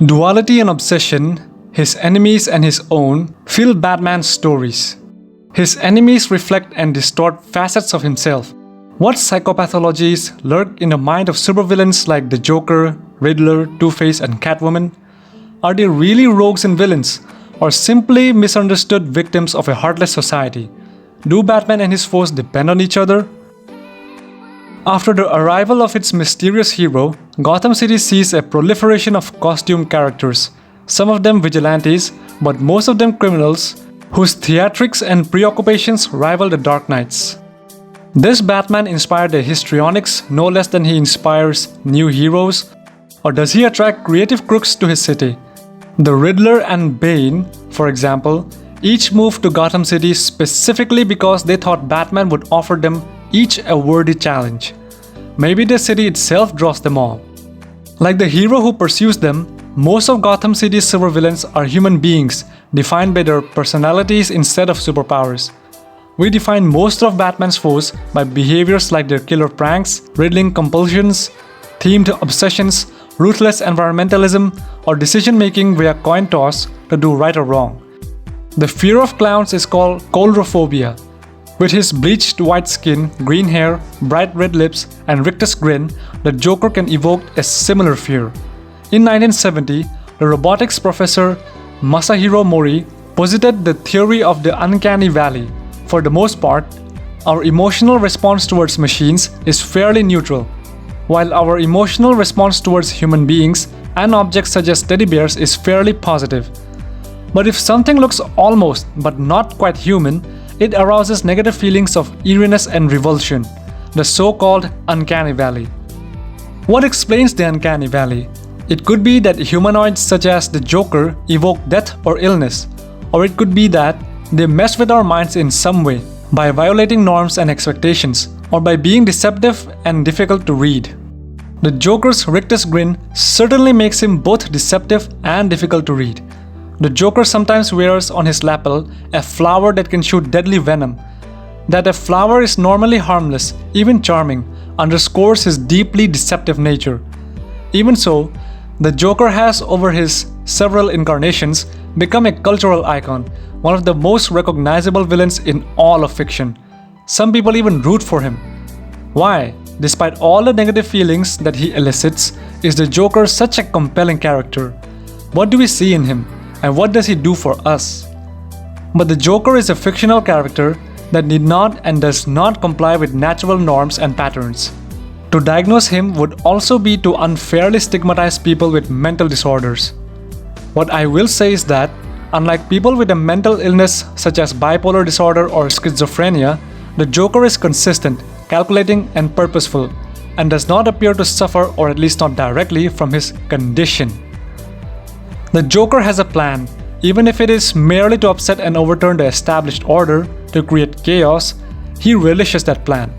Duality and obsession, his enemies and his own, fill Batman's stories. His enemies reflect and distort facets of himself. What psychopathologies lurk in the mind of supervillains like the Joker, Riddler, Two-Face, and Catwoman? Are they really rogues and villains, or simply misunderstood victims of a heartless society? Do Batman and his foes depend on each other? After the arrival of its mysterious hero, Gotham City sees a proliferation of costumed characters, some of them vigilantes, but most of them criminals, whose theatrics and preoccupations rival the Dark Knight's. Does Batman inspire the histrionics no less than he inspires new heroes? Or does he attract creative crooks to his city? The Riddler and Bane, for example, each moved to Gotham City specifically because they thought Batman would offer them each a worthy challenge. Maybe the city itself draws them all. Like the hero who pursues them, most of Gotham City's supervillains are human beings, defined by their personalities instead of superpowers. We define most of Batman's foes by behaviors like their killer pranks, riddling compulsions, themed obsessions, ruthless environmentalism, or decision-making via coin toss to do right or wrong. The fear of clowns is called coulrophobia. With his bleached white skin, green hair, bright red lips, and rictus grin, the Joker can evoke a similar fear. In 1970, the robotics professor Masahiro Mori posited the theory of the uncanny valley. For the most part, our emotional response towards machines is fairly neutral, while our emotional response towards human beings and objects such as teddy bears is fairly positive. But if something looks almost but not quite human, it arouses negative feelings of eeriness and revulsion, the so-called uncanny valley. What explains the uncanny valley? It could be that humanoids such as the Joker evoke death or illness, or it could be that they mess with our minds in some way, by violating norms and expectations, or by being deceptive and difficult to read. The Joker's rictus grin certainly makes him both deceptive and difficult to read. The Joker sometimes wears on his lapel a flower that can shoot deadly venom. That a flower is normally harmless, even charming, underscores his deeply deceptive nature. Even so, the Joker has, over his several incarnations, become a cultural icon, one of the most recognizable villains in all of fiction. Some people even root for him. Why, despite all the negative feelings that he elicits, is the Joker such a compelling character? What do we see in him? And what does he do for us? But the Joker is a fictional character that need not and does not comply with natural norms and patterns. To diagnose him would also be to unfairly stigmatize people with mental disorders. What I will say is that, unlike people with a mental illness such as bipolar disorder or schizophrenia, the Joker is consistent, calculating, and purposeful, and does not appear to suffer, or at least not directly, from his condition. The Joker has a plan, even if it is merely to upset and overturn the established order, to create chaos. He relishes that plan.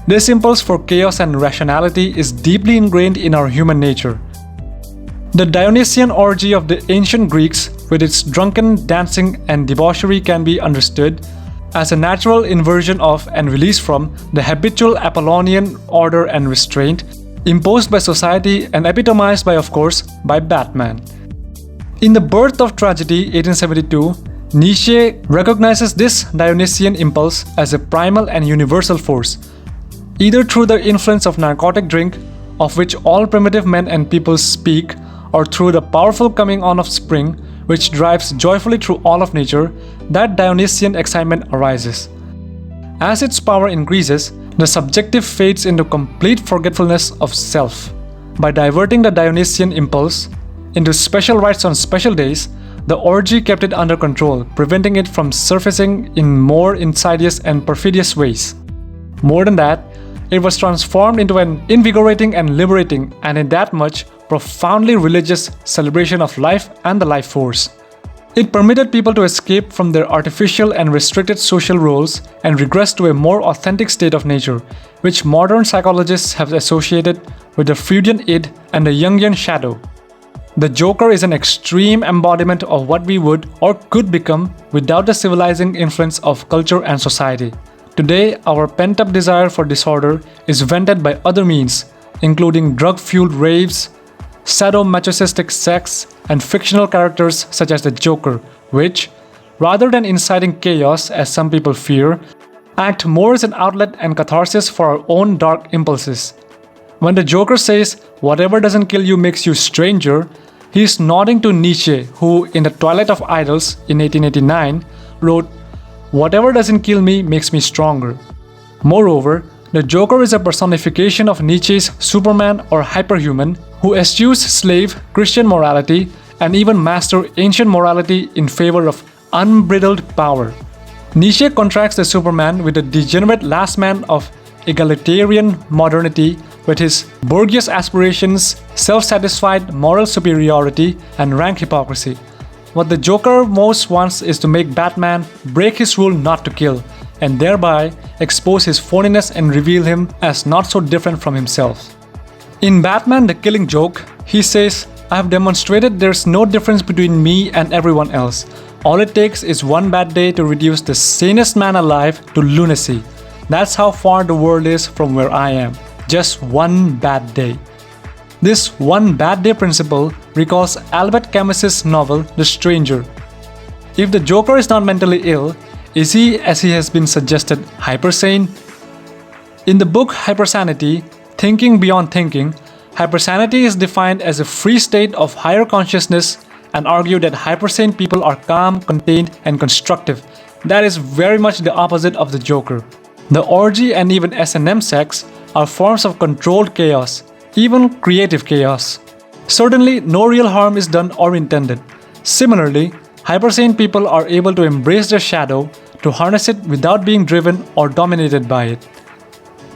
This impulse for chaos and rationality is deeply ingrained in our human nature. The Dionysian orgy of the ancient Greeks, with its drunken dancing and debauchery, can be understood as a natural inversion of and release from the habitual Apollonian order and restraint imposed by society and epitomized by, of course, by Batman. In The Birth of Tragedy, 1872, Nietzsche recognizes this Dionysian impulse as a primal and universal force, either through the influence of narcotic drink, of which all primitive men and peoples speak, or through the powerful coming on of spring, which drives joyfully through all of nature. That Dionysian excitement arises. As its power increases, the subjective fades into complete forgetfulness of self. By diverting the Dionysian impulse into special rites on special days, the orgy kept it under control, preventing it from surfacing in more insidious and perfidious ways. More than that, it was transformed into an invigorating and liberating, and in that much, profoundly religious celebration of life and the life force. It permitted people to escape from their artificial and restricted social roles and regress to a more authentic state of nature, which modern psychologists have associated with the Freudian id and the Jungian shadow. The Joker is an extreme embodiment of what we would or could become without the civilizing influence of culture and society. Today, our pent-up desire for disorder is vented by other means, including drug-fueled raves, sadomasochistic sex, and fictional characters such as the Joker, which, rather than inciting chaos as some people fear, act more as an outlet and catharsis for our own dark impulses. When the Joker says, "Whatever doesn't kill you makes you stranger," he is nodding to Nietzsche, who, in The Twilight of Idols in 1889, wrote, "Whatever doesn't kill me makes me stronger." Moreover, the Joker is a personification of Nietzsche's Superman or hyperhuman, who eschews slave Christian morality and even master ancient morality in favor of unbridled power. Nietzsche contrasts the Superman with the degenerate last man of egalitarian modernity with his bourgeois aspirations, self-satisfied moral superiority, and rank hypocrisy. What the Joker most wants is to make Batman break his rule not to kill, and thereby expose his phoniness and reveal him as not so different from himself. In Batman the Killing Joke, he says, "I have demonstrated there's no difference between me and everyone else. All it takes is one bad day to reduce the sanest man alive to lunacy. That's how far the world is from where I am. Just one bad day." This one bad day principle recalls Albert Camus's novel The Stranger. If the Joker is not mentally ill, is he, as he has been suggested, hypersane? In the book Hypersanity, Thinking Beyond Thinking, hypersanity is defined as a free state of higher consciousness and argue that hypersane people are calm, contained, and constructive. That is very much the opposite of the Joker. The orgy and even S&M sex are forms of controlled chaos, even creative chaos. Certainly, no real harm is done or intended. Similarly, hypersane people are able to embrace their shadow, to harness it without being driven or dominated by it.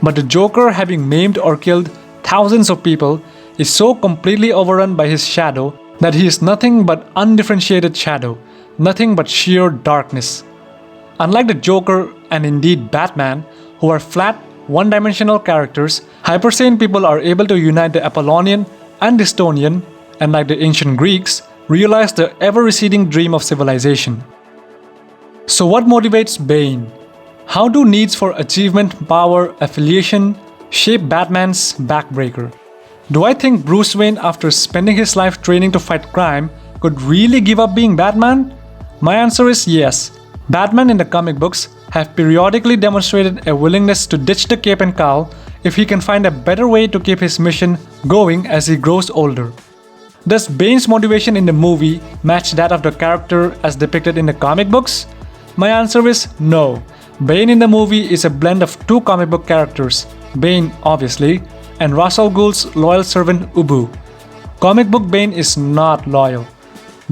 But the Joker, having maimed or killed thousands of people, is so completely overrun by his shadow that he is nothing but undifferentiated shadow, nothing but sheer darkness. Unlike the Joker and indeed Batman, who are flat, one-dimensional characters, hypersane people are able to unite the Apollonian and Dystonian, and like the ancient Greeks, realize the ever-receding dream of civilization. So what motivates Bane? How do needs for achievement, power, affiliation shape Batman's backbreaker? Do I think Bruce Wayne, after spending his life training to fight crime, could really give up being Batman? My answer is yes. Batman in the comic books have periodically demonstrated a willingness to ditch the cape and cowl if he can find a better way to keep his mission going as he grows older. Does Bane's motivation in the movie match that of the character as depicted in the comic books? My answer is no. Bane in the movie is a blend of two comic book characters, Bane obviously, and Ra's al Ghul's loyal servant Ubu. Comic book Bane is not loyal.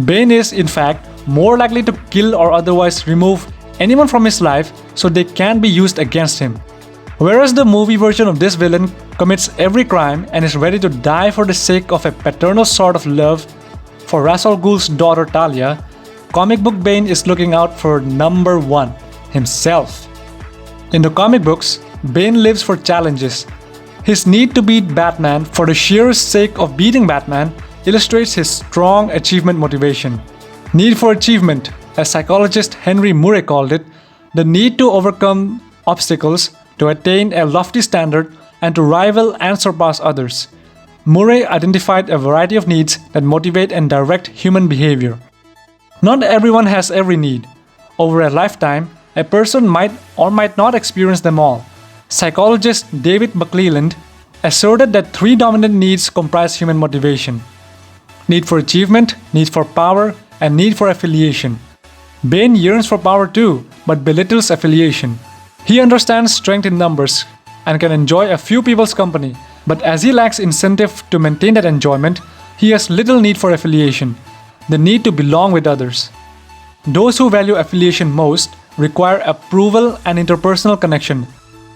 Bane is, in fact, more likely to kill or otherwise remove anyone from his life so they can be used against him. Whereas the movie version of this villain commits every crime and is ready to die for the sake of a paternal sort of love for Ra's al Ghul's daughter Talia, comic book Bane is looking out for number one, himself. In the comic books, Bane lives for challenges. His need to beat Batman for the sheer sake of beating Batman illustrates his strong achievement motivation. Need for achievement, as psychologist Henry Murray called it, the need to overcome obstacles, to attain a lofty standard, and to rival and surpass others. Murray identified a variety of needs that motivate and direct human behavior. Not everyone has every need. Over a lifetime, a person might or might not experience them all. Psychologist David McClelland asserted that three dominant needs comprise human motivation: need for achievement, need for power, and need for affiliation. Bane yearns for power too, but belittles affiliation. He understands strength in numbers and can enjoy a few people's company, but as he lacks incentive to maintain that enjoyment, he has little need for affiliation, the need to belong with others. Those who value affiliation most require approval and interpersonal connection.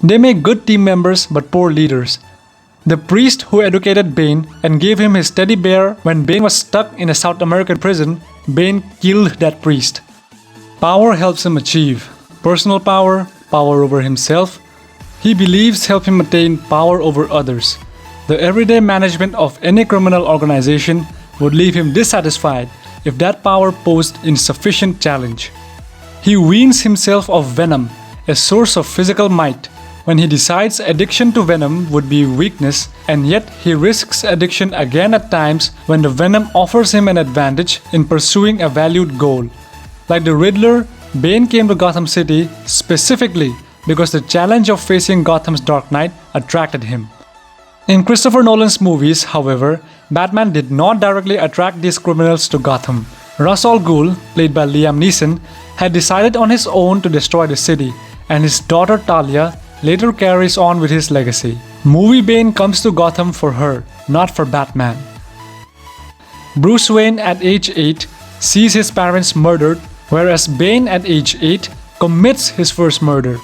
They make good team members but poor leaders. The priest who educated Bane and gave him his teddy bear when Bane was stuck in a South American prison, Bane killed that priest. Power helps him achieve personal power, power over himself. He believes help him attain power over others. The everyday management of any criminal organization would leave him dissatisfied if that power posed insufficient challenge. He weans himself of venom, a source of physical might, when he decides addiction to venom would be weakness, and yet he risks addiction again at times when the venom offers him an advantage in pursuing a valued goal. Like the Riddler, Bane came to Gotham City specifically because the challenge of facing Gotham's Dark Knight attracted him. In Christopher Nolan's movies, however, Batman did not directly attract these criminals to Gotham. Ra's al Ghul, played by Liam Neeson, had decided on his own to destroy the city, and his daughter Talia later carries on with his legacy. Movie Bane comes to Gotham for her, not for Batman. Bruce Wayne at age 8 sees his parents murdered, whereas Bane at age 8 commits his first murder.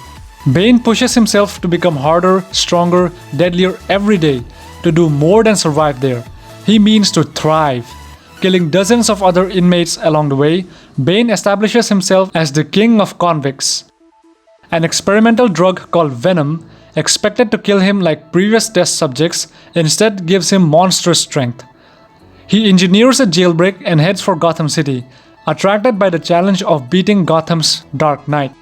Bane pushes himself to become harder, stronger, deadlier every day, to do more than survive there. He means to thrive. Killing dozens of other inmates along the way, Bane establishes himself as the king of convicts. An experimental drug called Venom, expected to kill him like previous test subjects, instead gives him monstrous strength. He engineers a jailbreak and heads for Gotham City, attracted by the challenge of beating Gotham's Dark Knight.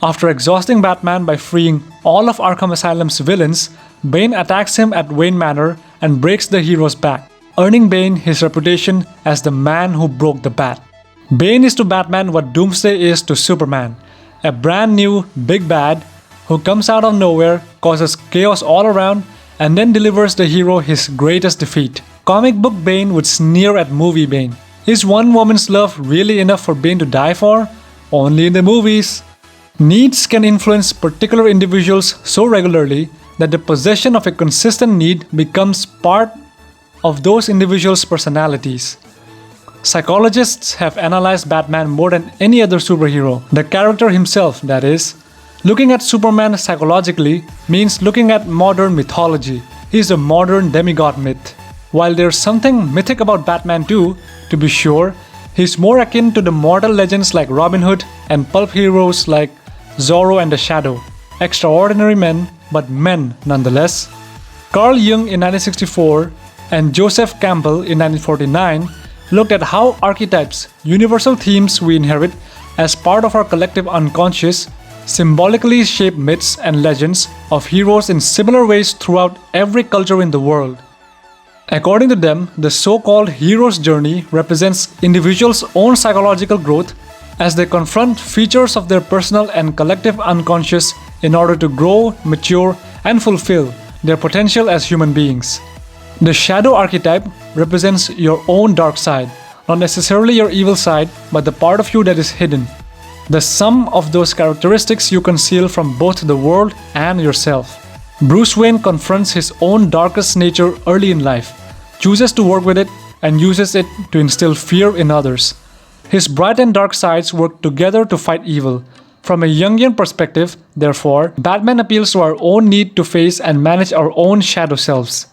After exhausting Batman by freeing all of Arkham Asylum's villains, Bane attacks him at Wayne Manor and breaks the hero's back, earning Bane his reputation as the man who broke the bat. Bane is to Batman what Doomsday is to Superman, a brand new big bad who comes out of nowhere, causes chaos all around, and then delivers the hero his greatest defeat. Comic book Bane would sneer at movie Bane. Is one woman's love really enough for Bane to die for? Only in the movies. Needs can influence particular individuals so regularly that the possession of a consistent need becomes part of those individuals' personalities. Psychologists have analyzed Batman more than any other superhero, the character himself, that is. Looking at Superman psychologically means looking at modern mythology. He's a modern demigod myth. While there's something mythic about Batman too, to be sure, he's more akin to the mortal legends like Robin Hood and pulp heroes like Zorro and the Shadow. Extraordinary men, but men nonetheless. Carl Jung in 1964 and Joseph Campbell in 1949 looked at how archetypes, universal themes we inherit as part of our collective unconscious, symbolically shape myths and legends of heroes in similar ways throughout every culture in the world. According to them, the so-called hero's journey represents individuals' own psychological growth as they confront features of their personal and collective unconscious in order to grow, mature, and fulfill their potential as human beings. The shadow archetype represents your own dark side, not necessarily your evil side, but the part of you that is hidden. The sum of those characteristics you conceal from both the world and yourself. Bruce Wayne confronts his own darkest nature early in life, chooses to work with it, and uses it to instill fear in others. His bright and dark sides work together to fight evil. From a Jungian perspective, therefore, Batman appeals to our own need to face and manage our own shadow selves.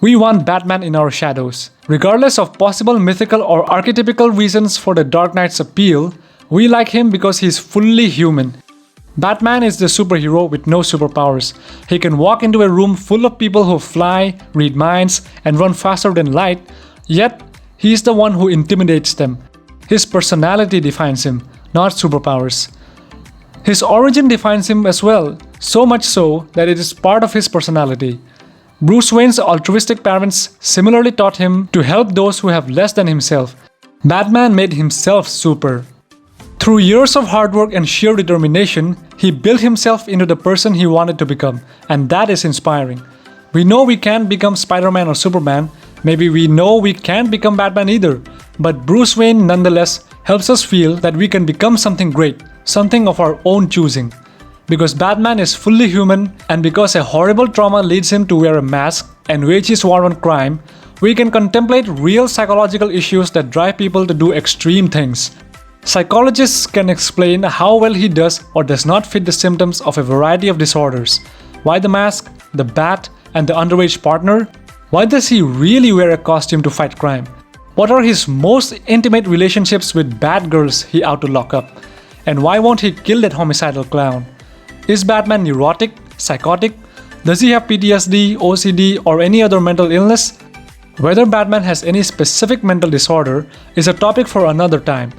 We want Batman in our shadows. Regardless of possible mythical or archetypical reasons for the Dark Knight's appeal, we like him because he's fully human. Batman is the superhero with no superpowers. He can walk into a room full of people who fly, read minds, and run faster than light, yet he's the one who intimidates them. His personality defines him, not superpowers. His origin defines him as well, so much so that it is part of his personality. Bruce Wayne's altruistic parents similarly taught him to help those who have less than himself. Batman made himself super. Through years of hard work and sheer determination, he built himself into the person he wanted to become, and that is inspiring. We know we can't become Spider-Man or Superman, maybe we know we can't become Batman either, but Bruce Wayne nonetheless helps us feel that we can become something great, something of our own choosing. Because Batman is fully human, and because a horrible trauma leads him to wear a mask and wage his war on crime, we can contemplate real psychological issues that drive people to do extreme things. Psychologists can explain how well he does or does not fit the symptoms of a variety of disorders. Why the mask, the bat, and the underage partner? Why does he really wear a costume to fight crime? What are his most intimate relationships with bad girls he ought to lock up? And why won't he kill that homicidal clown? Is Batman neurotic, psychotic? Does he have PTSD, OCD, or any other mental illness? Whether Batman has any specific mental disorder is a topic for another time.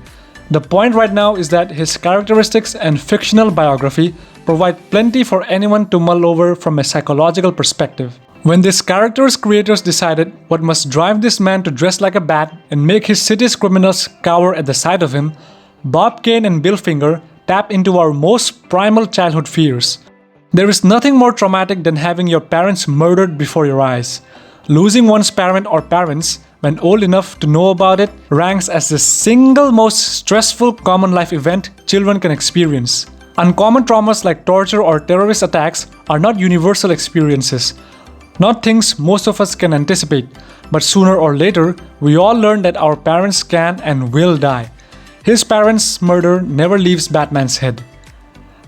The point right now is that his characteristics and fictional biography provide plenty for anyone to mull over from a psychological perspective. When this character's creators decided what must drive this man to dress like a bat and make his city's criminals cower at the sight of him, Bob Kane and Bill Finger tap into our most primal childhood fears. There is nothing more traumatic than having your parents murdered before your eyes. Losing one's parent or parents when old enough to know about it ranks as the single most stressful common life event children can experience. Uncommon traumas like torture or terrorist attacks are not universal experiences, not things most of us can anticipate, but sooner or later, we all learn that our parents can and will die. His parents' murder never leaves Batman's head.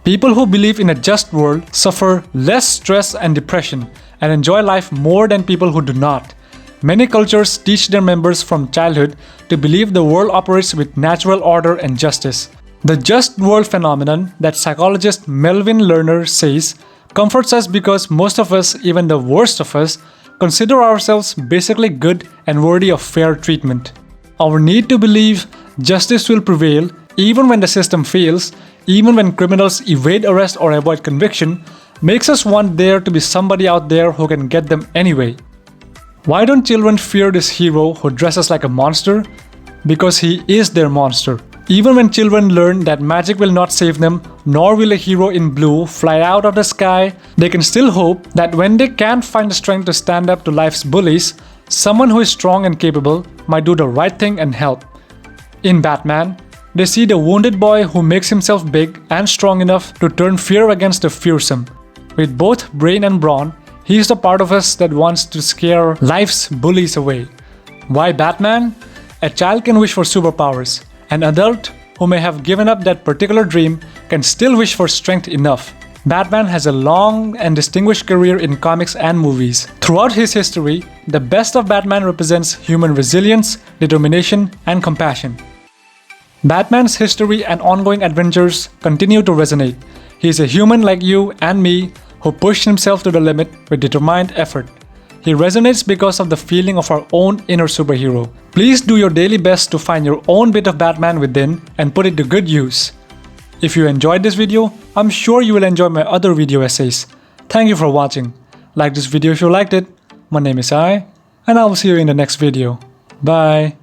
People who believe in a just world suffer less stress and depression and enjoy life more than people who do not. Many cultures teach their members from childhood to believe the world operates with natural order and justice. The just world phenomenon that psychologist Melvin Lerner says comforts us because most of us, even the worst of us, consider ourselves basically good and worthy of fair treatment. Our need to believe justice will prevail even when the system fails, even when criminals evade arrest or avoid conviction, makes us want there to be somebody out there who can get them anyway. Why don't children fear this hero who dresses like a monster? Because he is their monster. Even when children learn that magic will not save them, nor will a hero in blue fly out of the sky, they can still hope that when they can't find the strength to stand up to life's bullies, someone who is strong and capable might do the right thing and help. In Batman, they see the wounded boy who makes himself big and strong enough to turn fear against the fearsome. With both brain and brawn, he is the part of us that wants to scare life's bullies away. Why Batman? A child can wish for superpowers. An adult who may have given up that particular dream can still wish for strength enough. Batman has a long and distinguished career in comics and movies. Throughout his history, the best of Batman represents human resilience, determination, and compassion. Batman's history and ongoing adventures continue to resonate. He is a human like you and me who pushed himself to the limit with determined effort. He resonates because of the feeling of our own inner superhero. Please do your daily best to find your own bit of Batman within and put it to good use. If you enjoyed this video, I'm sure you will enjoy my other video essays. Thank you for watching. Like this video if you liked it. My name is I, and I will see you in the next video. Bye.